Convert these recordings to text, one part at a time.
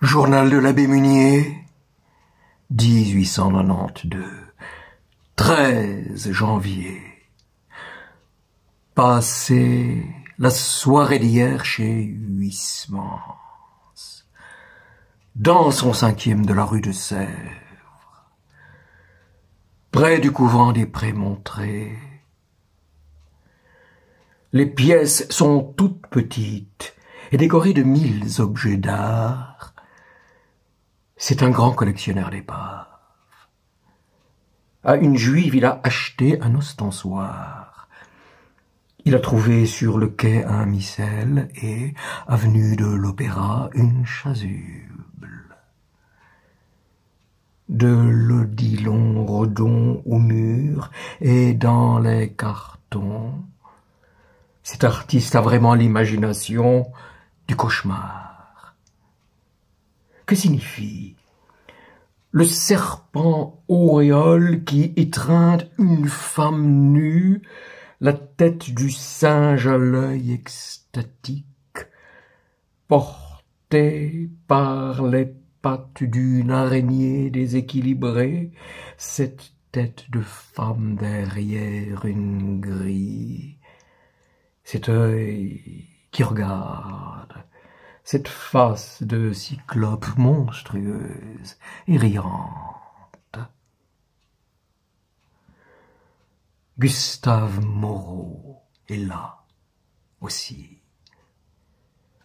Journal de l'abbé Munier, 1892, 13 janvier. Passé la soirée d'hier chez Huysmans, dans son 5e de la rue de Sèvres, près du couvent des Prémontrés. Les pièces sont toutes petites et décorées de 1000 objets d'art. C'est un grand collectionneur d'épaves. À une juive, il a acheté un ostensoir. Il a trouvé sur le quai un missel et, avenue de l'Opéra, une chasuble. De l'odilon redon au mur et dans les cartons. Cet artiste a vraiment l'imagination du cauchemar. Que signifie le serpent auréole qui étreinte une femme nue, la tête du singe à l'œil extatique, portée par les pattes d'une araignée déséquilibrée, cette tête de femme derrière une grille, cet œil qui regarde, cette face de cyclope monstrueuse et riante. Gustave Moreau est là aussi,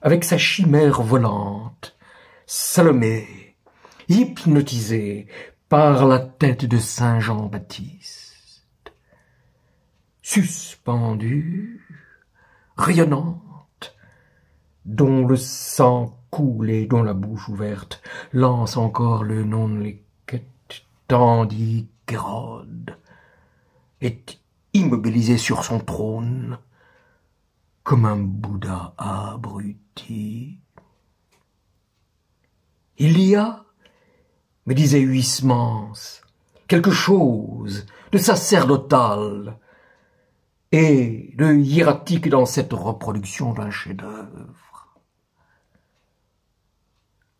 avec sa chimère volante, Salomé, hypnotisée par la tête de Saint Jean-Baptiste, suspendue, rayonnante, dont le sang coule et dont la bouche ouverte lance encore le nom de l'équette, tandis qu'Hérode est immobilisé sur son trône comme un Bouddha abruti. Il y a, me disait Huysmans, quelque chose de sacerdotal et de hiératique dans cette reproduction d'un chef-d'œuvre.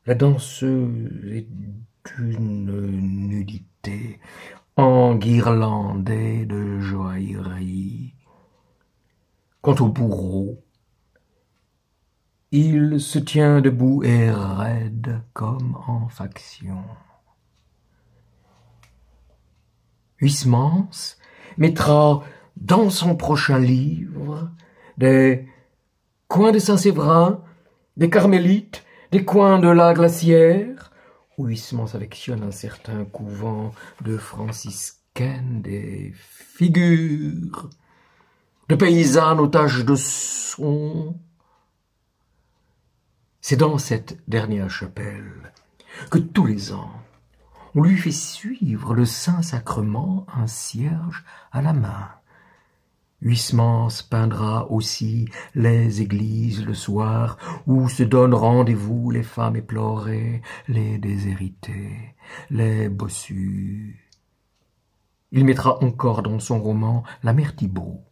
La danseuse est d'une nudité enguirlandée de joaillerie. Quant au bourreau, il se tient debout et raide comme en faction. Huysmans mettra dans son prochain livre des coins de Saint-Séverin, des Carmélites, des coins de la Glacière, où Huysmans affectionne un certain couvent de franciscaines, des figures de paysannes aux taches de son. C'est dans cette dernière chapelle que tous les ans, on lui fait suivre le Saint-Sacrement, un cierge à la main. Huysmans peindra aussi les églises le soir, où se donnent rendez-vous les femmes éplorées, les déshéritées, les bossus. Il mettra encore dans son roman la mère Thibaut,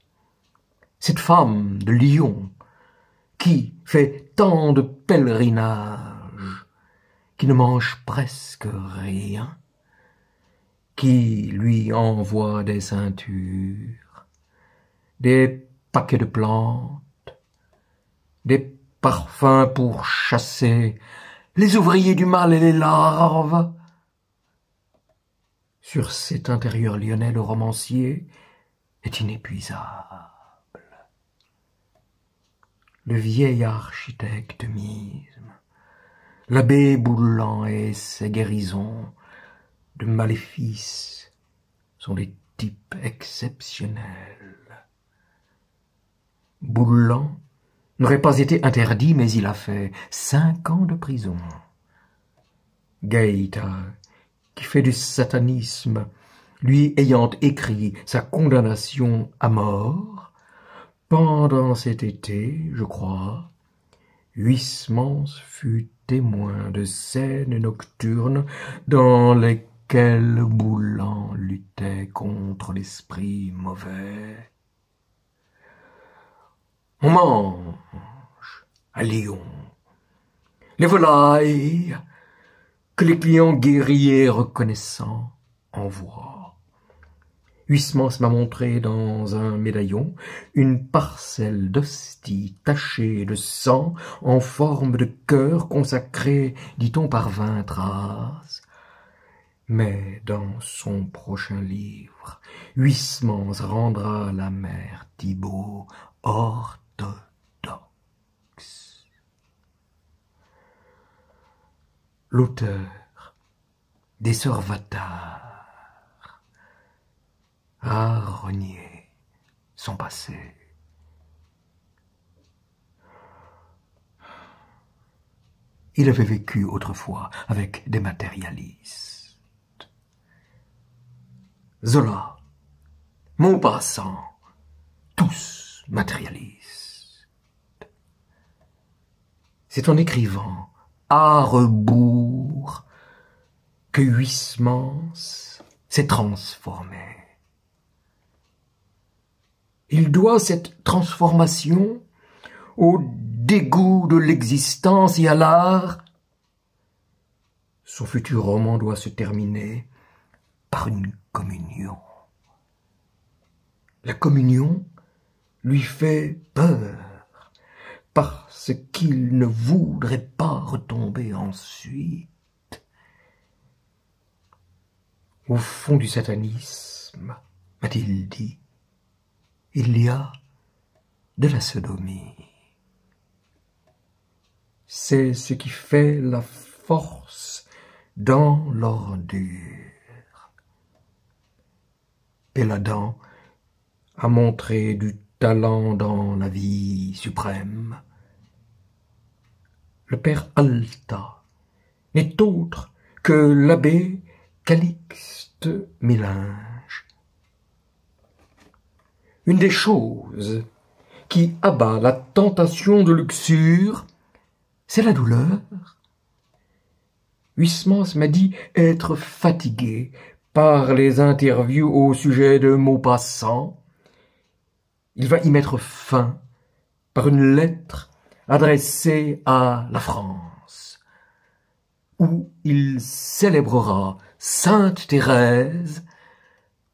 cette femme de Lyon, qui fait tant de pèlerinages, qui ne mange presque rien, qui lui envoie des ceintures, des paquets de plantes, des parfums pour chasser les ouvriers du mal et les larves. Sur cet intérieur lyonnais, le romancier est inépuisable. Le vieil architecte misme, l'abbé Boulan et ses guérisons de maléfices sont des types exceptionnels. Boulan n'aurait pas été interdit, mais il a fait 5 ans de prison. Gaïta, qui fait du satanisme, lui ayant écrit sa condamnation à mort, pendant cet été, je crois, Huysmans fut témoin de scènes nocturnes dans lesquelles Boulan luttait contre l'esprit mauvais. On mange à Lyon les volailles que les clients guerriers et reconnaissants envoient. Huysmans m'a montré dans un médaillon une parcelle d'hostie tachée de sang en forme de cœur consacré, dit-on, par 20 traces. Mais dans son prochain livre, Huysmans rendra la mère Thibaut orthodoxe. L'auteur des Sœurs Vattars a renié son passé. Il avait vécu autrefois avec des matérialistes. Zola, Maupassant, tous matérialistes. C'est en écrivant à rebours que Huysmans s'est transformé. Il doit cette transformation au dégoût de l'existence et à l'art. Son futur roman doit se terminer par une communion. La communion lui fait peur parce qu'il ne voudrait pas retomber ensuite. Au fond du satanisme, m'a-t-il dit, il y a de la sodomie. C'est ce qui fait la force dans l'ordure. Péladan a montré du talent dans la vie suprême. Le père Alta n'est autre que l'abbé Calixte Mélinge. Une des choses qui abat la tentation de luxure, c'est la douleur. Huysmans m'a dit être fatigué par les interviews au sujet de Maupassant. Il va y mettre fin par une lettre adressée à la France, où il célébrera Sainte Thérèse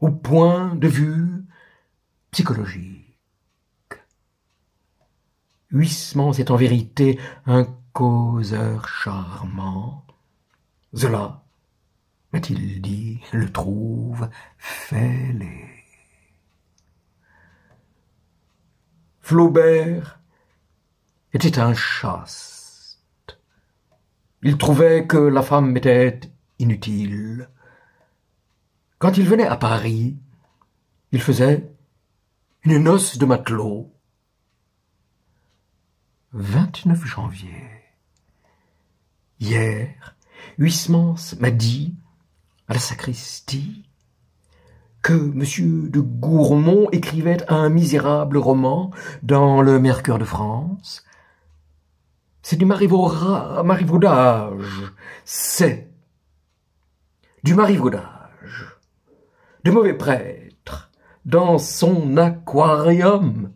au point de vue psychologique. Huysmans est en vérité un causeur charmant. Zola, m'a-t-il dit, le trouve fêlé. Flaubert était un chaste. Il trouvait que la femme était inutile. Quand il venait à Paris, il faisait une noce de matelot. 29 janvier. Hier, Huysmans m'a dit, à la sacristie, que M. de Gourmont écrivait un misérable roman dans le Mercure de France. C'est du marivaudage. C'est du marivaudage. De mauvais prêtres dans son aquarium.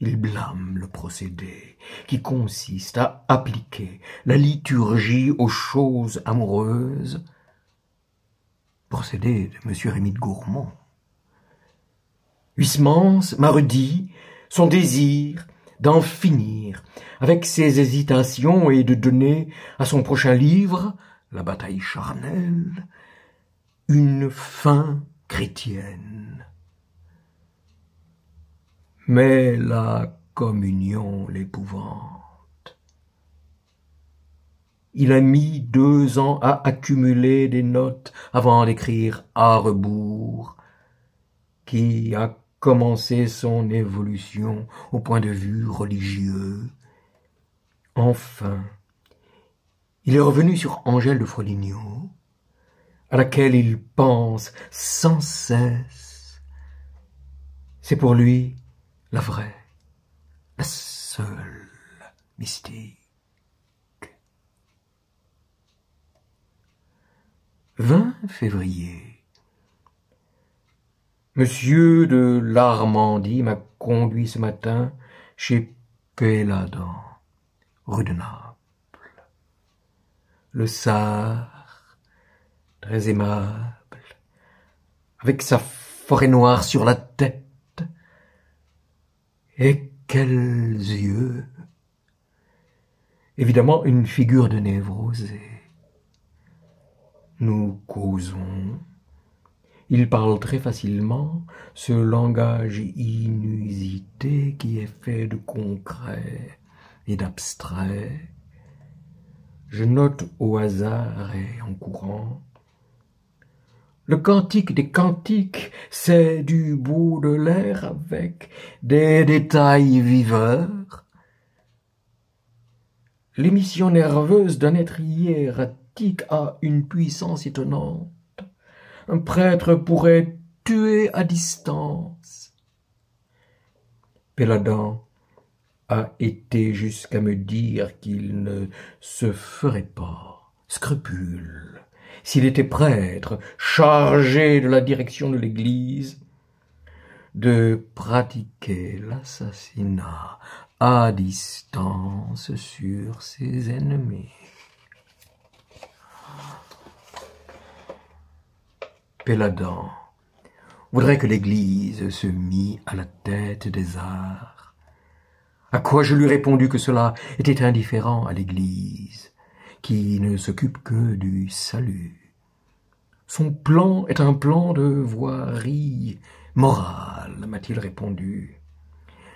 Il blâme le procédé qui consiste à appliquer la liturgie aux choses amoureuses. Procédé de M. Rémy de Gourmont. Huysmans m'a redit son désir d'en finir avec ses hésitations et de donner à son prochain livre, La bataille charnelle, une fin chrétienne. Mais la communion l'épouvante. Il a mis 2 ans à accumuler des notes avant d'écrire à rebours, qui a commencé son évolution au point de vue religieux. Enfin, il est revenu sur Angèle de Foligno, à laquelle il pense sans cesse. C'est pour lui la vraie, la seule mystique. 20 février. Monsieur de Larmandie m'a conduit ce matin chez Péladan, rue de Naples. le sar, très aimable, avec sa forêt noire sur la tête. Et quels yeux! Évidemment, une figure de névrosé. Nous causons. Il parle très facilement ce langage inusité qui est fait de concret et d'abstrait. Je note au hasard et en courant. Le cantique des cantiques, c'est du Baudelaire avec des détails viveurs. L'émission nerveuse d'un être hiératique a une puissance étonnante. Un prêtre pourrait tuer à distance. Péladan a été jusqu'à me dire qu'il ne se ferait pas scrupule s'il était prêtre, chargé de la direction de l'Église, de pratiquer l'assassinat à distance sur ses ennemis. Péladan voudrait que l'Église se mît à la tête des arts. À quoi je lui répondis que cela était indifférent à l'Église, qui ne s'occupe que du salut. Son plan est un plan de voirie morale, m'a-t-il répondu.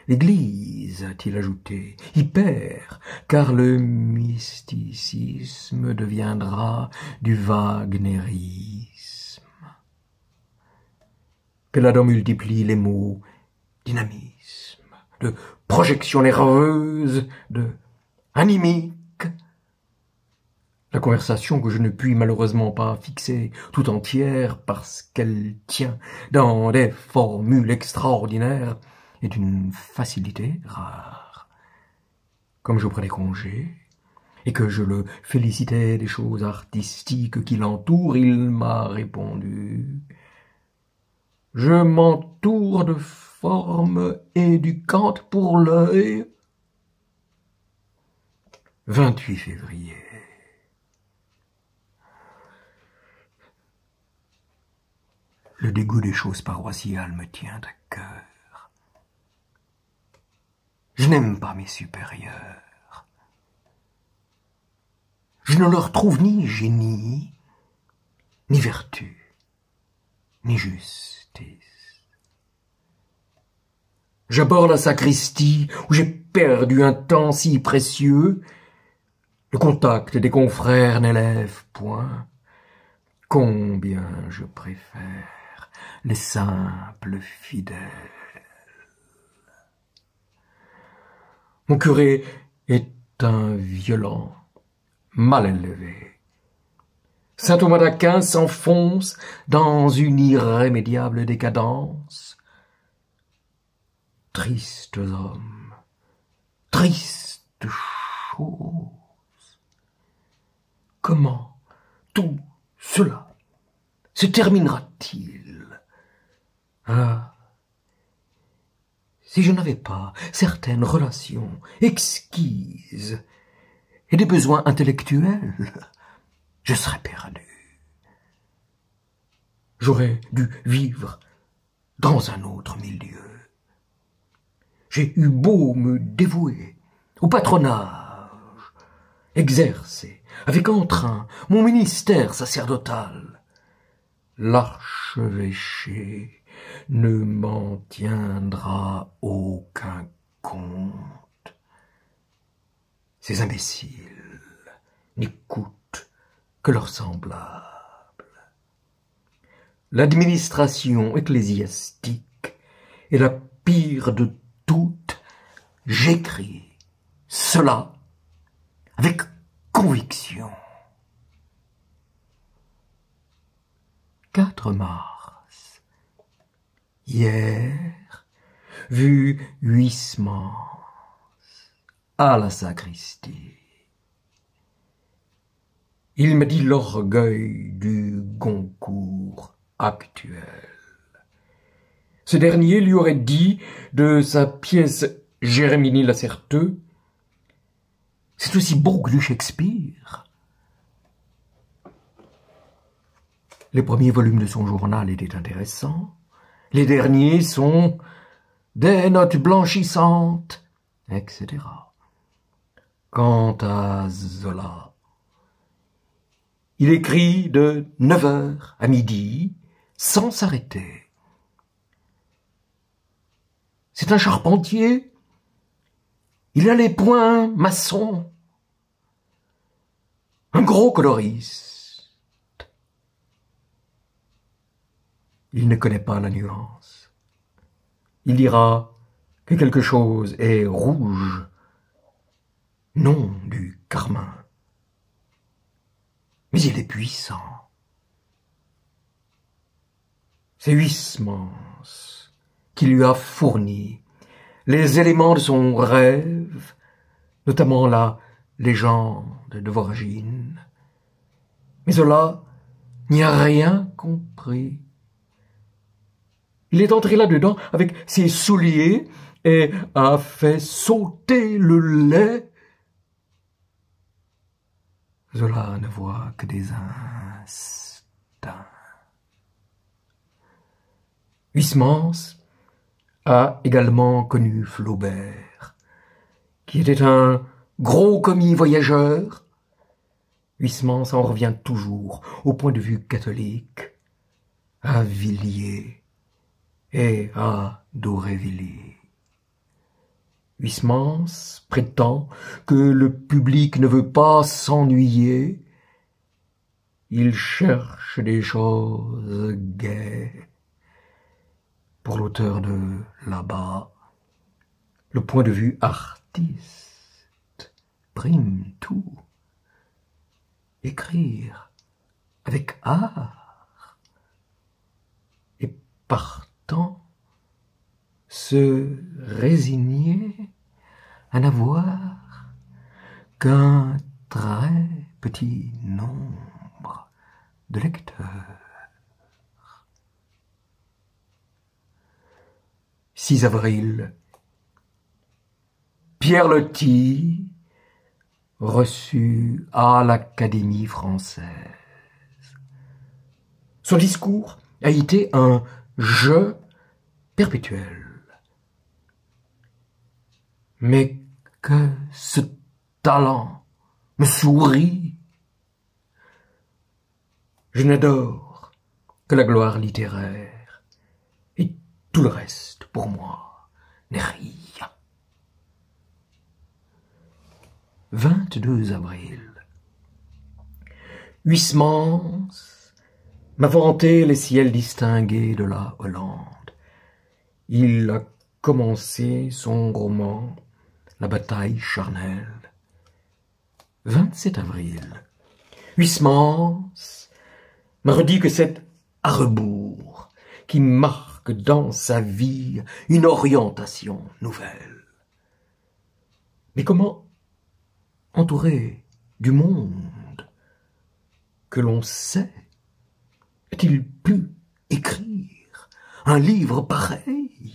L'Église, a-t-il ajouté, y perd, car le mysticisme deviendra du wagnérisme. Péladan multiplie les mots dynamisme, de projection nerveuse, de animique. La conversation que je ne puis malheureusement pas fixer tout entière parce qu'elle tient dans des formules extraordinaires est d'une facilité rare. Comme je prenais congé et que je le félicitais des choses artistiques qui l'entourent, il m'a répondu « Je m'entoure de formes éducantes pour l'œil. » 28 février. Le dégoût des choses paroissiales me tient à cœur. Je n'aime pas mes supérieurs. Je ne leur trouve ni génie, ni vertu, ni justice. J'aborde la sacristie où j'ai perdu un temps si précieux. Le contact des confrères n'élève point. Combien je préfère les simples fidèles. Mon curé est un violent, mal élevé. Saint Thomas d'Aquin s'enfonce dans une irrémédiable décadence. Tristes hommes, tristes choses. Comment tout cela se terminera-t-il? Ah, si je n'avais pas certaines relations exquises et des besoins intellectuels, je serais perdu. J'aurais dû vivre dans un autre milieu. J'ai eu beau me dévouer au patronage, exercer avec entrain mon ministère sacerdotal. L'archevêché ne m'en tiendra aucun compte. Ces imbéciles n'écoutent que leurs semblables. L'administration ecclésiastique est la pire de toutes. J'écris cela avec conviction. 4 mars. Hier, vu Huysmans à la sacristie. Il me dit l'orgueil du Goncourt actuel. Ce dernier lui aurait dit de sa pièce Jérémie Lacerteux: c'est aussi beau que du Shakespeare. Les premiers volumes de son journal étaient intéressants. Les derniers sont des notes blanchissantes, etc. Quant à Zola, il écrit de 9 heures à midi, sans s'arrêter. C'est un charpentier. Il a les poings maçons. Un gros coloriste. Il ne connaît pas la nuance. Il dira que quelque chose est rouge, non du carmin. Mais il est puissant. C'est Huysmans qui lui a fourni les éléments de son rêve, notamment la légende de Voragine. Mais Zola n'y a rien compris. Il est entré là-dedans avec ses souliers et a fait sauter le lait. Zola ne voit que des instincts. Huysmans a également connu Flaubert, qui était un gros commis voyageur. Huysmans en revient toujours, au point de vue catholique, à Villiers et à Daurevilly. Huysmans prétend que le public ne veut pas s'ennuyer. Il cherche des choses gaies. Pour l'auteur de Là-bas, le point de vue artiste prime tout. Écrire avec art et partant se résigner à n'avoir qu'un très petit nombre de lecteurs. 6 avril. Pierre Loti, reçu à l'Académie française. Son discours a été un jeu perpétuel. Mais que ce talent me sourit. Je n'adore que la gloire littéraire, et tout le reste, pour moi, n'est rien. 22 avril. Huysmans m'a vanté les ciels distingués de la Hollande. Il a commencé son roman « La bataille charnelle ». 27 avril. Huysmans m'a redit que c'est à rebours qui marque dans sa vie une orientation nouvelle. Mais comment entouré du monde que l'on sait, a-t-il pu écrire un livre pareil?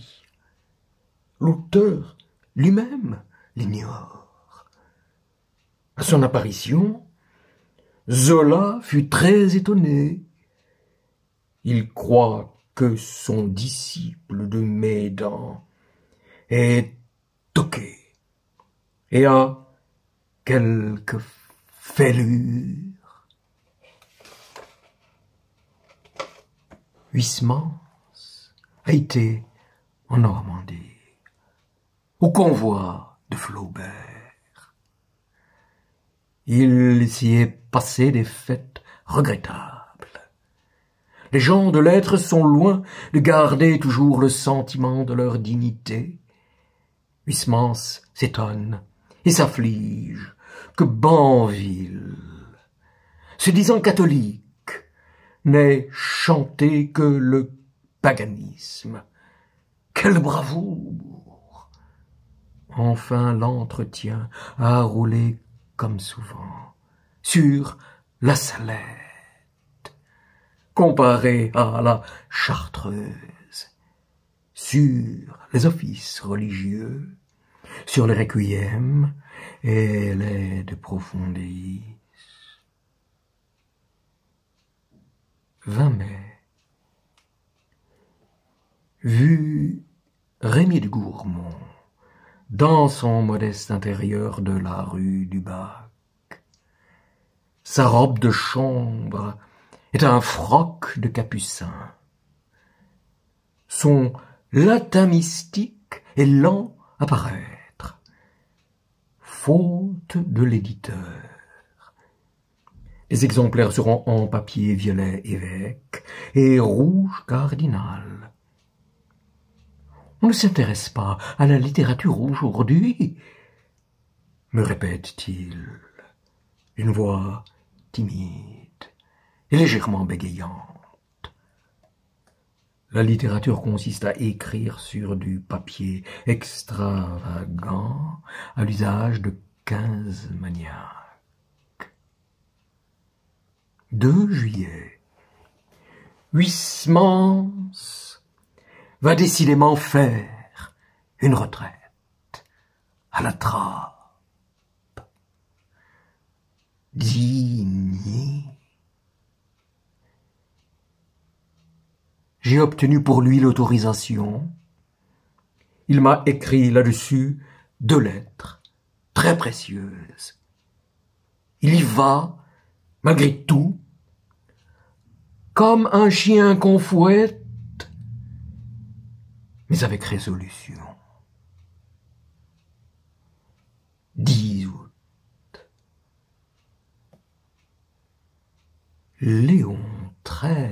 L'auteur lui-même l'ignore. À son apparition, Zola fut très étonné. Il croit que son disciple de Médan est toqué et a quelques fêlures. Huysmans a été en Normandie, au convoi de Flaubert. Il s'y est passé des fêtes regrettables. Les gens de lettres sont loin de garder toujours le sentiment de leur dignité. Huysmans s'étonne et s'afflige que Banville, se disant catholique, n'ait chanté que le paganisme. Quelle bravoure! Enfin l'entretien a roulé comme souvent sur la Salette, comparé à la Chartreuse, sur les offices religieux, sur les requiem et les de profundis. 20 mai. Vu Rémy de Gourmont dans son modeste intérieur de la rue du Bac. Sa robe de chambre est un froc de capucin. Son latin mystique est lent à paraître, faute de l'éditeur. Les exemplaires seront en papier violet évêque et rouge cardinal. On ne s'intéresse pas à la littérature aujourd'hui, me répète-t-il, une voix timide et légèrement bégayante. La littérature consiste à écrire sur du papier extravagant à l'usage de 15 maniaques. 2 juillet. Huysmans va décidément faire une retraite à la trappe. Digné. J'ai obtenu pour lui l'autorisation. Il m'a écrit là-dessus 2 lettres très précieuses. Il y va, malgré tout, comme un chien qu'on fouette, mais avec résolution. 10 août. Léon XIII,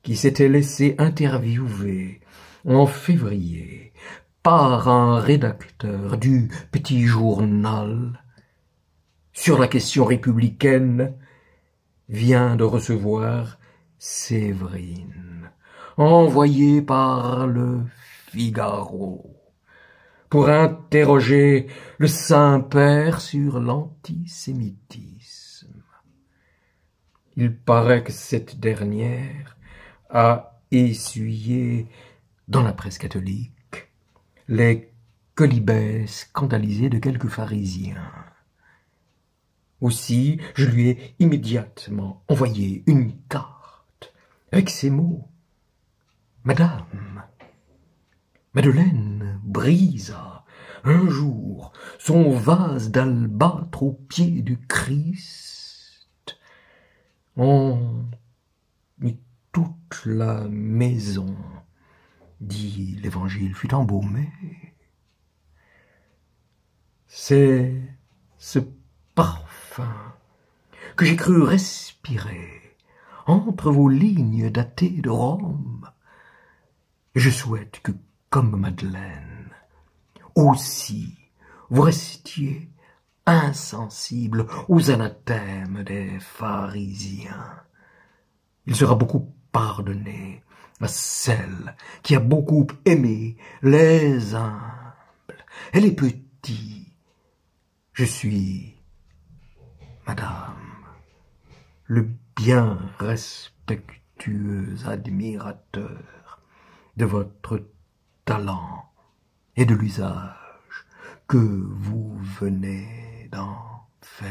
qui s'était laissé interviewer en février par un rédacteur du Petit Journal sur la question républicaine, vient de recevoir Séverine, envoyée par le Figaro, pour interroger le Saint-Père sur l'antisémitisme. Il paraît que cette dernière a essuyé, dans la presse catholique, les quolibets scandalisés de quelques pharisiens. Aussi, je lui ai immédiatement envoyé une carte avec ces mots. Madame, Madeleine brisa un jour son vase d'albâtre au pied du Christ. On mit toute la maison, dit l'Évangile, fut embaumée. C'est ce parfum que j'ai cru respirer entre vos lignes datées de Rome. Je souhaite que, comme Madeleine, aussi vous restiez insensible aux anathèmes des pharisiens. Il sera beaucoup pardonné à celle qui a beaucoup aimé les humbles et les petits. Je suis, Madame, le bien respectueux admirateur de votre talent et de l'usage que vous venez d'en faire.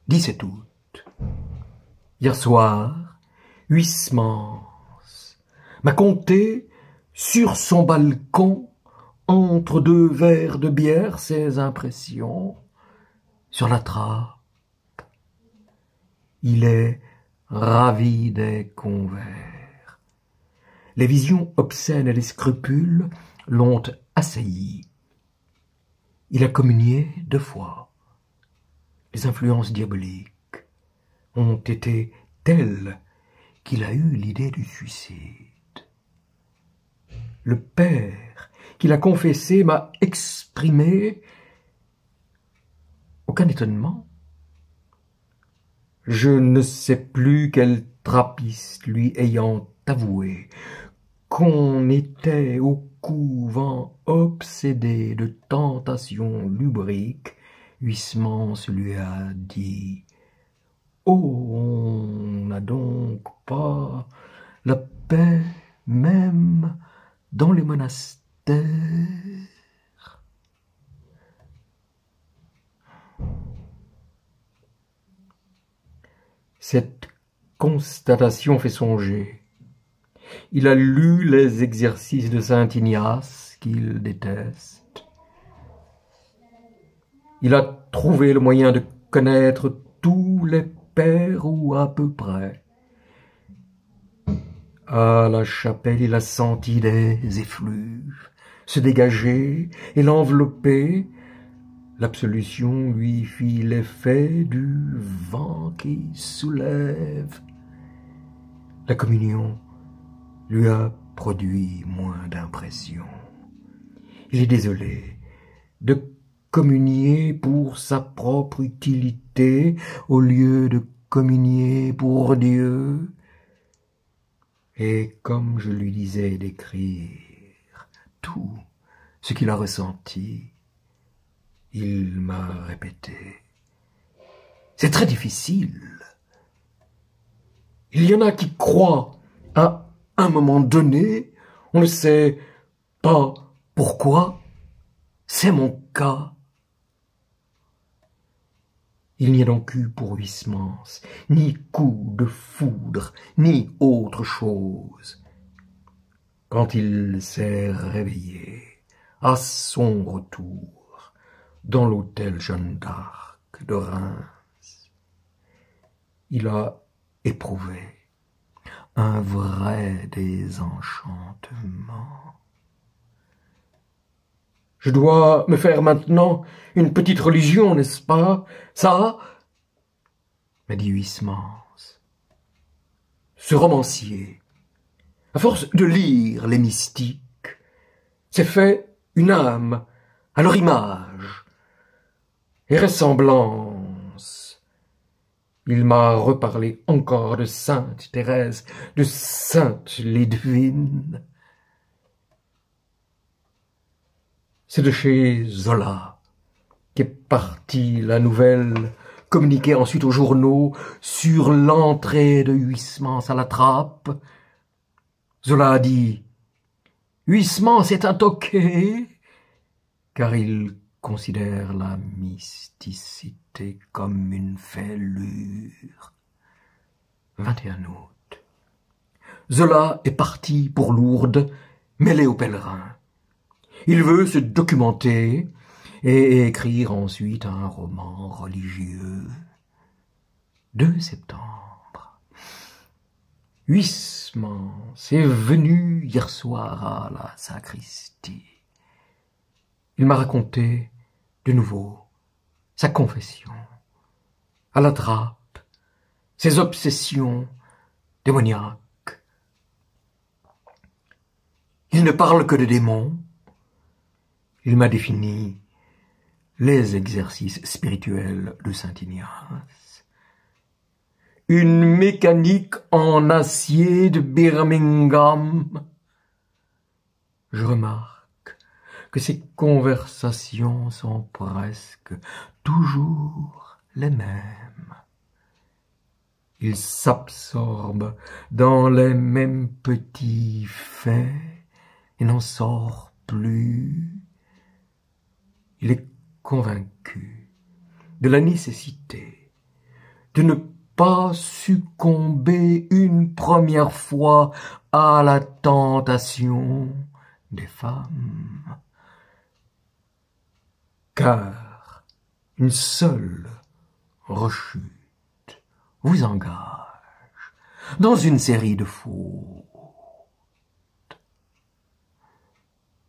17 août. Hier soir, Huysmans m'a conté sur son balcon, entre 2 verres de bière, ses impressions sur la trappe. Il est ravi des convers. Les visions obscènes et les scrupules l'ont assailli. Il a communié 2 fois. Les influences diaboliques ont été telles qu'il a eu l'idée du suicide. Le père qui l'a confessé m'a exprimé aucun étonnement. Je ne sais plus quel trappiste lui ayant avoué qu'on était au couvent obsédé de tentations lubriques, Huysmans lui a dit « Oh, on n'a donc pas la paix même dans les monastères ?» Cette constatation fait songer. Il a lu les exercices de saint Ignace qu'il déteste. Il a trouvé le moyen de connaître tous les pères ou à peu près. À la chapelle, il a senti des effluves se dégager et l'envelopper. L'absolution lui fit l'effet du vent qui soulève. La communion lui a produit moins d'impression. Il est désolé de communier pour sa propre utilité au lieu de communier pour Dieu. Et comme je lui disais d'écrire tout ce qu'il a ressenti, il m'a répété. C'est très difficile. Il y en a qui croient à un moment donné, on ne sait pas pourquoi, c'est mon cas. Il n'y a donc eu pour Huysmans ni coup de foudre, ni autre chose. Quand il s'est réveillé, à son retour, dans l'hôtel Jeanne d'Arc de Reims, il a éprouvé un vrai désenchantement. Je dois me faire maintenant une petite religion, n'est-ce pas? Ça, m'a dit Huysmans. Ce romancier, à force de lire les mystiques, s'est fait une âme à leur image et ressemblance. Il m'a reparlé encore de sainte Thérèse, de sainte Lidwine. C'est de chez Zola qu'est partie la nouvelle, communiquée ensuite aux journaux, sur l'entrée de Huysmans à la Trappe. Zola a dit « Huysmans est un toqué », car il considère la mysticité comme une fêlure. 21 août. Zola est parti pour Lourdes, mêlé aux pèlerins. Il veut se documenter et écrire ensuite un roman religieux. 2 septembre. Huysmans est venu hier soir à la sacristie. Il m'a raconté de nouveau sa confession à la Trappe, ses obsessions démoniaques. Il ne parle que de démons. Il m'a défini les exercices spirituels de saint Ignace. Une mécanique en acier de Birmingham. Je remarque que ces conversations sont presque toujours les mêmes. Il s'absorbe dans les mêmes petits faits et n'en sort plus. Il est convaincu de la nécessité de ne pas succomber une première fois à la tentation des femmes, car une seule rechute vous engage dans une série de fautes.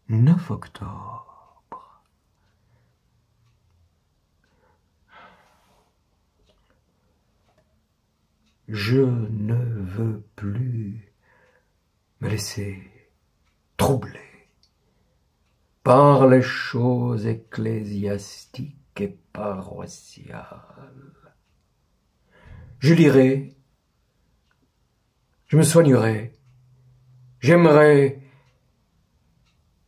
9 octobre. Je ne veux plus me laisser troubler par les choses ecclésiastiques et paroissiales. Je lirai, je me soignerai, j'aimerai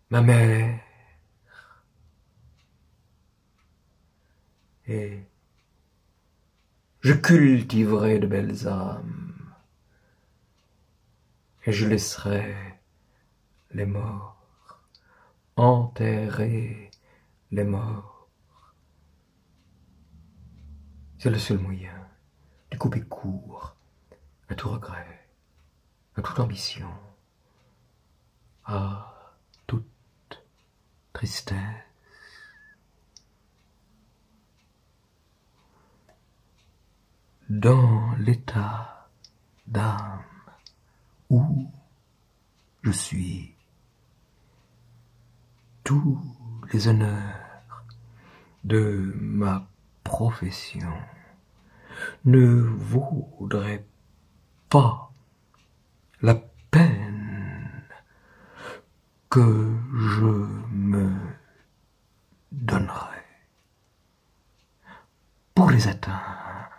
ma mère et je cultiverai de belles âmes et je laisserai les morts enterrer les morts. C'est le seul moyen de couper court à tout regret, à toute ambition, à toute tristesse. Dans l'état d'âme où je suis, tous les honneurs de ma profession ne vaudraient pas la peine que je me donnerais pour les atteindre.